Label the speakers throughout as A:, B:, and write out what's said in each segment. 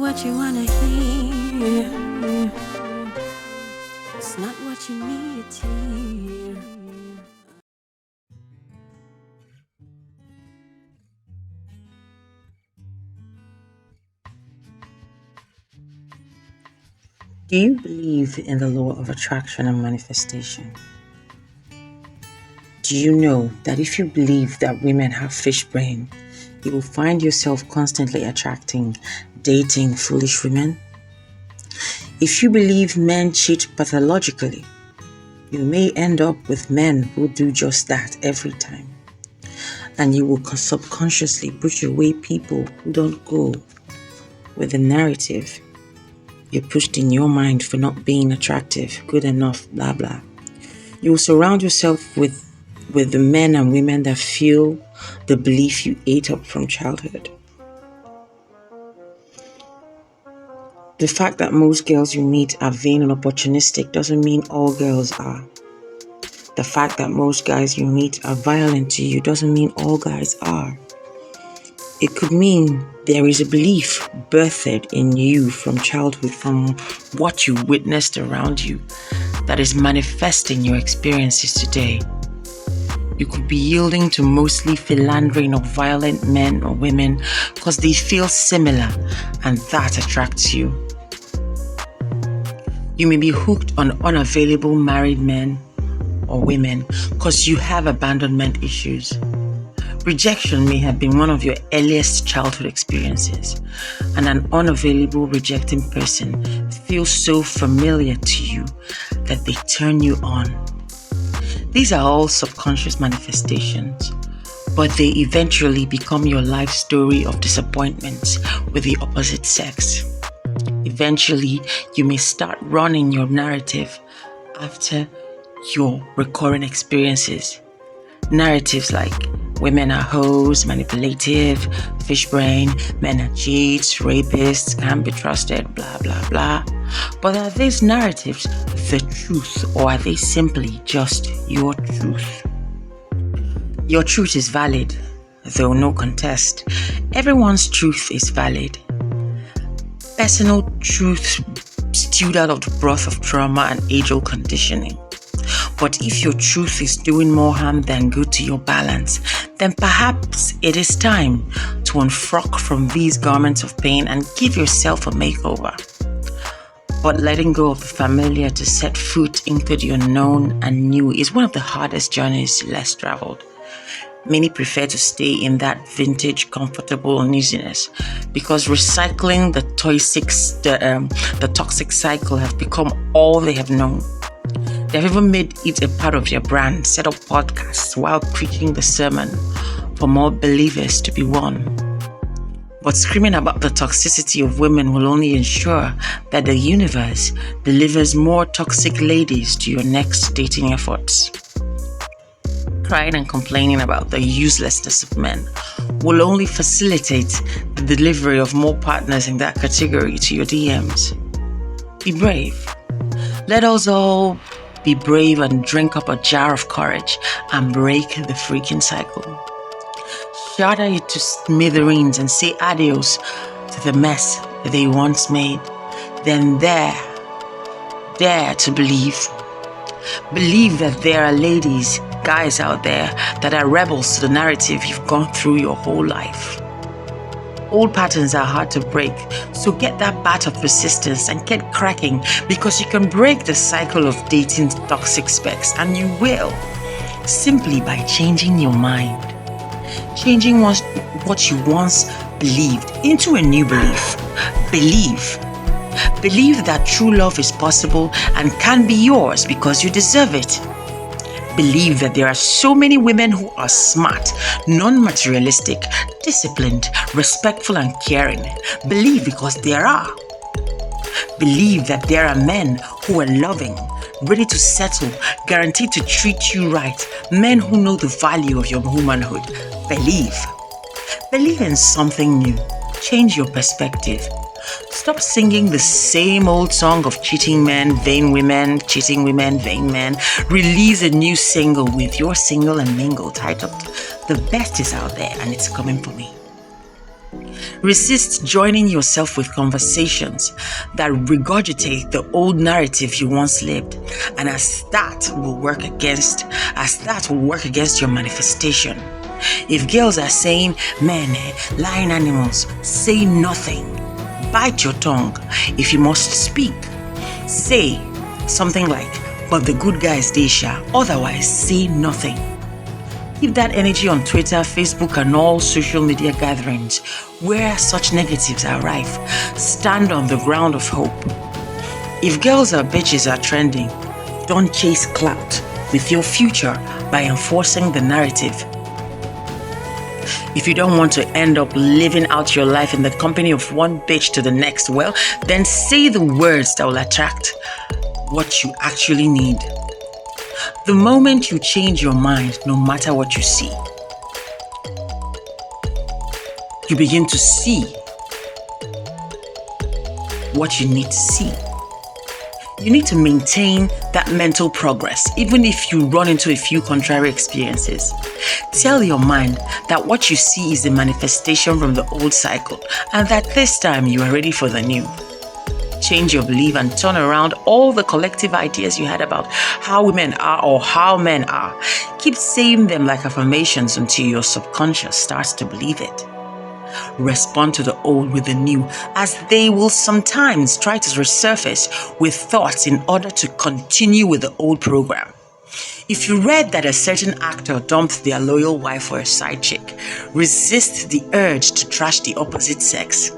A: what you wanna hear. It's not what you need to hear.
B: Do you believe in the law of attraction and manifestation? Do you know that if you believe that women have fish brain, you will find yourself constantly attracting, dating foolish women? If you believe men cheat pathologically, you may end up with men who do just that every time. And you will subconsciously push away people who don't go with the narrative you pushed in your mind for not being attractive, good enough, blah blah. You will surround yourself with the men and women that feel the belief you ate up from childhood. The fact that most girls you meet are vain and opportunistic doesn't mean all girls are. The fact that most guys you meet are violent to you doesn't mean all guys are. It could mean there is a belief birthed in you from childhood, from what you witnessed around you, that is manifesting your experiences today. You could be yielding to mostly philandering of violent men or women because they feel similar and that attracts you. You may be hooked on unavailable married men or women because you have abandonment issues. Rejection may have been one of your earliest childhood experiences, and an unavailable rejecting person feels so familiar to you that they turn you on. These are all subconscious manifestations, but they eventually become your life story of disappointments with the opposite sex. Eventually, you may start running your narrative after your recurring experiences. Narratives like women are hoes, manipulative, fish brain, men are cheats, rapists, can't be trusted, blah, blah, blah. But are these narratives the truth, or are they simply just your truth? Your truth is valid, though no contest. Everyone's truth is valid. Personal truth stewed out of the broth of trauma and age-old conditioning. But if your truth is doing more harm than good to your balance, then perhaps it is time to unfrock from these garments of pain and give yourself a makeover. But letting go of the familiar to set foot into the unknown and new is one of the hardest journeys less traveled. Many prefer to stay in that vintage, comfortable uneasiness because recycling the toxic cycle has become all they have known. They've even made it a part of their brand, set up podcasts while preaching the sermon for more believers to be won. But screaming about the toxicity of women will only ensure that the universe delivers more toxic ladies to your next dating efforts. Crying and complaining about the uselessness of men will only facilitate the delivery of more partners in that category to your DMs. Be brave. Let us all be brave and drink up a jar of courage and break the freaking cycle. Shatter it to smithereens and say adios to the mess they once made. Then dare to believe. Believe that there are ladies, guys out there that are rebels to the narrative you've gone through your whole life. Old patterns are hard to break, so get that bat of persistence and get cracking because you can break the cycle of dating toxic specs, and you will, simply by changing your mind. Changing what you once believed into a new belief. Believe that true love is possible and can be yours because you deserve it. Believe that there are so many women who are smart, non-materialistic, disciplined, respectful and caring. Believe because there are. Believe that there are men who are loving, ready to settle, guaranteed to treat you right, men who know the value of your womanhood. Believe in something new. Change your perspective. Stop singing the same old song of cheating men, vain women, cheating women, vain men. Release a new single with your single and mingle titled "The Best Is Out There and It's Coming For Me." Resist joining yourself with conversations that regurgitate the old narrative you once lived, and as that will work against your manifestation. If girls are saying men, lying animals, say nothing. Bite your tongue. If you must speak, say something like, but the good guys they shall, otherwise say nothing. Keep that energy on Twitter, Facebook, and all social media gatherings where such negatives are rife. Stand on the ground of hope. If girls or bitches are trending, don't chase clout with your future by enforcing the narrative. If you don't want to end up living out your life in the company of one bitch to the next, well, then say the words that will attract what you actually need. The moment you change your mind, no matter what you see, you begin to see what you need to see. You need to maintain that mental progress, even if you run into a few contrary experiences. Tell your mind that what you see is a manifestation from the old cycle, and that this time you are ready for the new. Change your belief and turn around all the collective ideas you had about how women are or how men are. Keep saying them like affirmations until your subconscious starts to believe it. Respond to the old with the new, as they will sometimes try to resurface with thoughts in order to continue with the old program. If you read that a certain actor dumped their loyal wife for a side chick, resist the urge to trash the opposite sex.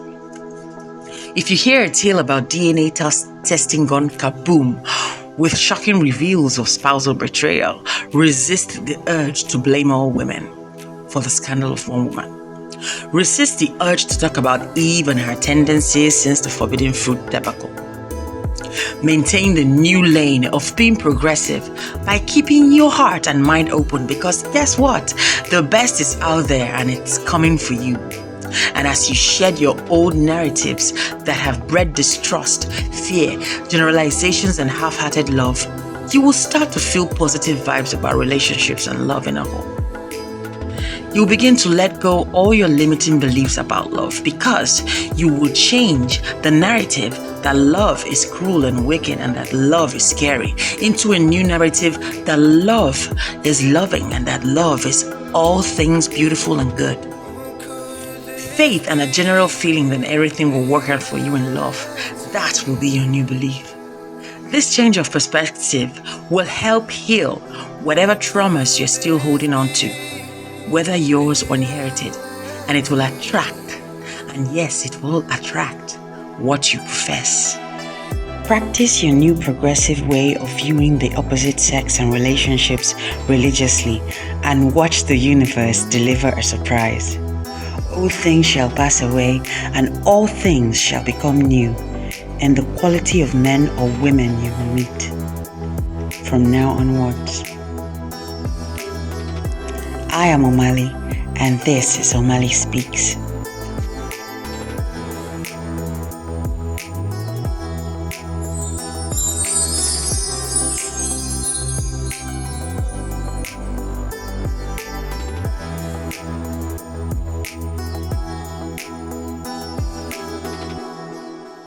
B: If you hear a tale about DNA testing gone kaboom with shocking reveals of spousal betrayal, resist the urge to blame all women for the scandal of one woman. Resist the urge to talk about Eve and her tendencies since the forbidden fruit debacle. Maintain the new lane of being progressive by keeping your heart and mind open, because guess what? The best is out there and it's coming for you. And as you shed your old narratives that have bred distrust, fear, generalizations, and half-hearted love, you will start to feel positive vibes about relationships and love in a whole. You'll begin to let go all your limiting beliefs about love, because you will change the narrative that love is cruel and wicked and that love is scary into a new narrative that love is loving and that love is all things beautiful and good. Faith and a general feeling that everything will work out for you in love, that will be your new belief. This change of perspective will help heal whatever traumas you're still holding on to, whether yours or inherited, and it will attract, and yes, it will attract what you profess. Practice your new progressive way of viewing the opposite sex and relationships religiously, and watch the universe deliver a surprise. All things shall pass away, and all things shall become new, and the quality of men or women you will meet from now onwards. I am Omali, and this is Omali Speaks.